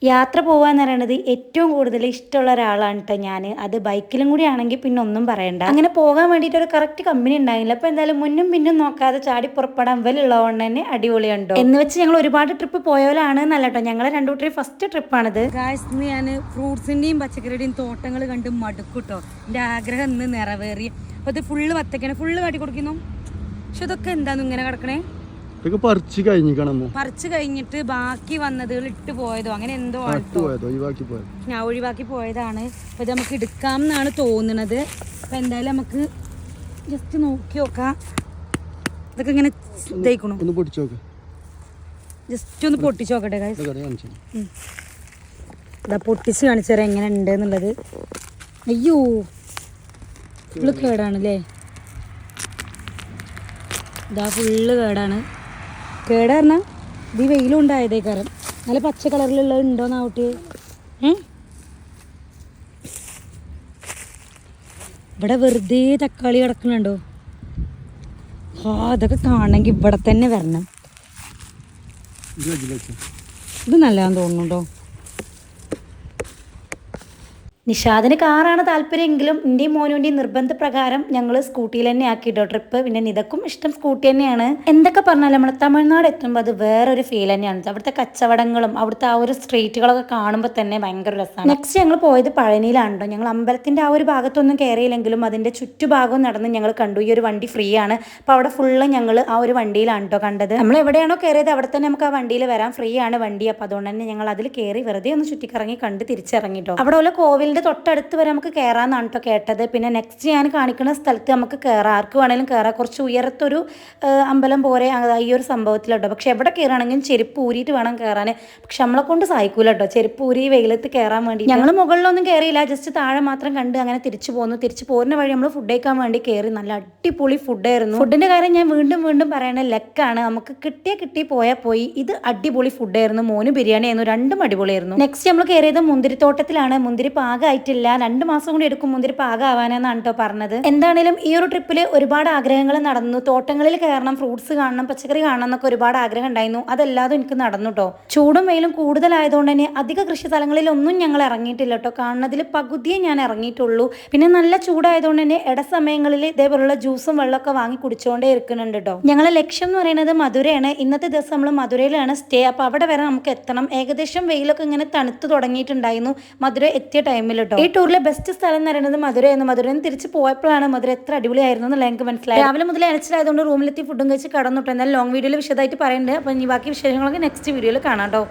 യാത്ര പോകാന്ന് പറയുന്നത് ഏറ്റവും കൂടുതൽ ഇഷ്ടമുള്ള ഒരാളാണ് കേട്ടോ ഞാൻ. അത് ബൈക്കിലും കൂടി ആണെങ്കിൽ പിന്നെ ഒന്നും പറയണ്ട. അങ്ങനെ പോകാൻ വേണ്ടിയിട്ട് ഒരു കറക്റ്റ് കമ്പനി ഉണ്ടായില്ല. അപ്പോൾ എന്തായാലും മുന്നും പിന്നും നോക്കാതെ ചാടി പുറപ്പെടാൻ വലുള്ളതുകൊണ്ട് തന്നെ അടിപൊളിയുണ്ടോ എന്ന് വെച്ച് ഞങ്ങൾ ഒരുപാട് ട്രിപ്പ് പോയവരാണ് എന്നല്ല കേട്ടോ. ഞങ്ങളെ രണ്ടു ട്രിപ്പ് ഫസ്റ്റ് ട്രിപ്പാണിത്. ഇന്ന് ഞാൻ ഫ്രൂട്ട്സിന്റെയും പച്ചക്കറിയുടെയും തോട്ടങ്ങൾ കണ്ട് മടുക്കൂട്ടോ. എൻ്റെ ആഗ്രഹം ഇന്ന് നിറവേറി. അപ്പോൾ ഇത് ഫുള്ള് വത്തക്കാണ്, ഫുള്ള് കാട്ടി കൊടുക്കുന്നു. പക്ഷെ ഇതൊക്കെ എന്താന്ന് ഇങ്ങനെ കിടക്കണേ? പറിച്ചു കഴിഞ്ഞിട്ട് ബാക്കി വന്നതുകൾ ഇട്ട് പോയതോ അങ്ങനെ എന്തോ ഞാൻ ഒഴിവാക്കി പോയതാണ്. അപ്പൊ ഇത് നമുക്ക് എടുക്കാം എന്നാണ് തോന്നുന്നത്. അപ്പൊ എന്തായാലും നമുക്ക് ജസ്റ്റ് നോക്കി നോക്കാം. ഇതൊക്കെ ഇങ്ങനെ തേക്കണോ? ജസ്റ്റ് ഒന്ന് പൊട്ടിച്ചു നോക്കട്ടെ. ഇതാ പൊട്ടിച്ച് കാണിച്ചു തരാം എങ്ങനെ ഉണ്ട് എന്നുള്ളത്. അയ്യോ ഫുള്ള് കേടാണല്ലേ? ഇതാ ഫുള്ള് കേടാണ്. കേട് പറഞ്ഞാൽ ഇത് വെയിലും ഉണ്ടായതേക്കാരം. നല്ല പച്ച കളറിലുള്ളത് ഉണ്ടോന്നാവട്ടെ. ഇവിടെ വെറുതെ തക്കാളി കിടക്കുന്നുണ്ടോ? അതൊക്കെ കാണണമെങ്കിൽ ഇവിടെ തന്നെ വരണം. ഇത് നല്ലതാന്ന് തോന്നുന്നുണ്ടോ? നിഷാദിന് കാറാണ് താല്പര്യമെങ്കിലും എൻ്റെയും മോനുവിൻ്റെയും നിർബന്ധപ്രകാരം ഞങ്ങൾ സ്കൂട്ടിയിൽ തന്നെ ആക്കിയിട്ടോ ട്രിപ്പ്. പിന്നെ നിതക്കും ഇഷ്ടം സ്കൂട്ടി തന്നെയാണ്. എന്തൊക്കെ പറഞ്ഞാലും നമ്മൾ തമിഴ്നാട് എത്തുമ്പോൾ അത് വേറൊരു ഫീൽ തന്നെയാണ്. അവിടുത്തെ കച്ചവടങ്ങളും അവിടുത്തെ ആ ഒരു സ്ട്രീറ്റുകളൊക്കെ കാണുമ്പോൾ തന്നെ ഭയങ്കര രസമാണ്. നെക്സ്റ്റ് ഞങ്ങൾ പോയത് പഴനിയിലാണ് കേട്ടോ. ഞങ്ങൾ അമ്പലത്തിൻ്റെ ആ ഒരു ഭാഗത്തൊന്നും കയറിയില്ലെങ്കിലും അതിൻ്റെ ചുറ്റുഭാഗവും നടന്ന് ഞങ്ങൾ കണ്ടു. ഈ ഒരു വണ്ടി ഫ്രീ ആണ്. അപ്പോൾ അവിടെ ഫുള്ള് ഞങ്ങൾ ആ ഒരു വണ്ടിയിലാണ് കേട്ടോ കണ്ടത്. നമ്മൾ എവിടെയാണോ കയറിയത് അവിടെ തന്നെ നമുക്ക് ആ വണ്ടിയിൽ വരാം. ഫ്രീ ആണ് വണ്ടി. അപ്പോൾ അതുകൊണ്ട് തന്നെ ഞങ്ങൾ അതിൽ കയറി വെറുതെ ഒന്ന് ചുറ്റിക്കറങ്ങി കണ്ട് തിരിച്ചിറങ്ങിട്ടോ. അവിടെ ഉള്ള കോവിലിൻ്റെ തൊട്ടടുത്ത് വരെ നമുക്ക് കയറാമെന്നാണ് കേട്ടോ കേട്ടത്. പിന്നെ നെക്സ്റ്റ് ഞാൻ കാണിക്കുന്ന സ്ഥലത്ത് നമുക്ക് കയറാം, ആർക്ക് വേണമെങ്കിലും കയറാം. കുറച്ച് ഉയരത്തൊരു അമ്പലം പോലെ ഈ ഒരു സംഭവത്തിലുണ്ടോ. പക്ഷെ എവിടെ കയറുകയാണെങ്കിലും ചെരുപ്പ് ഊരിയിട്ട് വേണം കയറാൻ. പക്ഷെ നമ്മളെ കൊണ്ട് സാധിക്കൂല കേട്ടോ ചെരുപ്പ് ഊരി വെയിലത്ത് കയറാൻ വേണ്ടി. ഞങ്ങൾ മുകളിലൊന്നും കയറിയില്ല, ജസ്റ്റ് താഴെ മാത്രം കണ്ട് അങ്ങനെ തിരിച്ചു പോന്നു. തിരിച്ചു പോരുന്ന വഴി നമ്മൾ ഫുഡ് കഴിക്കാൻ വേണ്ടി കയറി. നല്ല അടിപൊളി ഫുഡായിരുന്നു. ഫുഡിൻ്റെ കാര്യം ഞാൻ വീണ്ടും വീണ്ടും പറയണ ലക്കാണ്. നമുക്ക് കിട്ടി പോയാൽ പോയി. ഇത് അടിപൊളി ഫുഡായിരുന്നു. മോന് ബിരിയാണി ആയിരുന്നു, രണ്ടും അടിപൊളിയായിരുന്നു. നെക്സ്റ്റ് നമ്മൾ കയറിയത് മുന്തിരിത്തോട്ടത്തിലാണ്. മുന്തിരി പാകമായിട്ടില്ല, 2 മാസം കൂടി എടുക്കും മുന്തിരി പാകമാവാനെന്നാണ് കേട്ടോ പറഞ്ഞത്. എന്താണേലും ഈ ഒരു ട്രിപ്പിൽ ഒരുപാട് ആഗ്രഹങ്ങൾ നടന്നു. തോട്ടങ്ങളിൽ കയറണം, ഫ്രൂട്ട്സ് കാണണം, പച്ചക്കറി കാണണം എന്നൊക്കെ ഒരുപാട് ആഗ്രഹം ഉണ്ടായിരുന്നു. അതെല്ലാതും എനിക്ക് നടന്നു കേട്ടോ. ചൂടും വെയിലും കൂടുതലായതുകൊണ്ട് തന്നെ അധിക കൃഷി സ്ഥലങ്ങളിലൊന്നും ഞങ്ങൾ ഇറങ്ങിയിട്ടില്ല കേട്ടോ. കാണുന്നതിൽ പകുതിയെ ഞാൻ ഇറങ്ങിയിട്ടുള്ളൂ. പിന്നെ നല്ല ചൂടായതുകൊണ്ട് തന്നെ ഇടസമയങ്ങളിൽ ഇതേപോലുള്ള ജ്യൂസും വെള്ളമൊക്കെ വാങ്ങി കുടിച്ചുകൊണ്ടേ ഇരിക്കുന്നുണ്ട് കേട്ടോ. ഞങ്ങളെ ലക്ഷ്യം എന്ന് പറയുന്നത് മധുരയാണ്. ഇന്നത്തെ ദിവസം നമ്മൾ മധുരയിലാണ് സ്റ്റേ. അപ്പോൾ അവിടെ വരെ നമുക്ക് എത്തണം. ഏകദേശം വെയിലൊക്കെ ഇങ്ങനെ തണുത്ത് തുടങ്ങിയിട്ടുണ്ടായിരുന്നു മധുര എത്തിയ ടൈമിൽ കേട്ടോ. ഈ ടൂറിലെ ബെസ്റ്റ് സ്ഥലം എന്ന് പറയുന്നത് മധുരയായിരുന്നു. മധുരയിൽ നിന്ന് തിരിച്ച് പോയപ്പോഴാണ് മധുര എത്ര അടിപൊളിയായിരുന്നു എന്നുള്ള എനിക്ക് മനസ്സിലായി. രാവിലെ മുതൽ അനച്ചിലായതുകൊണ്ട് റൂമിലെത്തി ഫുഡും കഴിച്ച് കടന്നിട്ട്. എന്നാൽ ലോങ് വീഡിയോയിൽ വിശദമായിട്ട് പറയുന്നുണ്ട്. അപ്പോൾ ഇനി ബാക്കി വിശേഷങ്ങളൊക്കെ നെക്സ്റ്റ് വീഡിയോയിൽ കാണാം കേട്ടോ.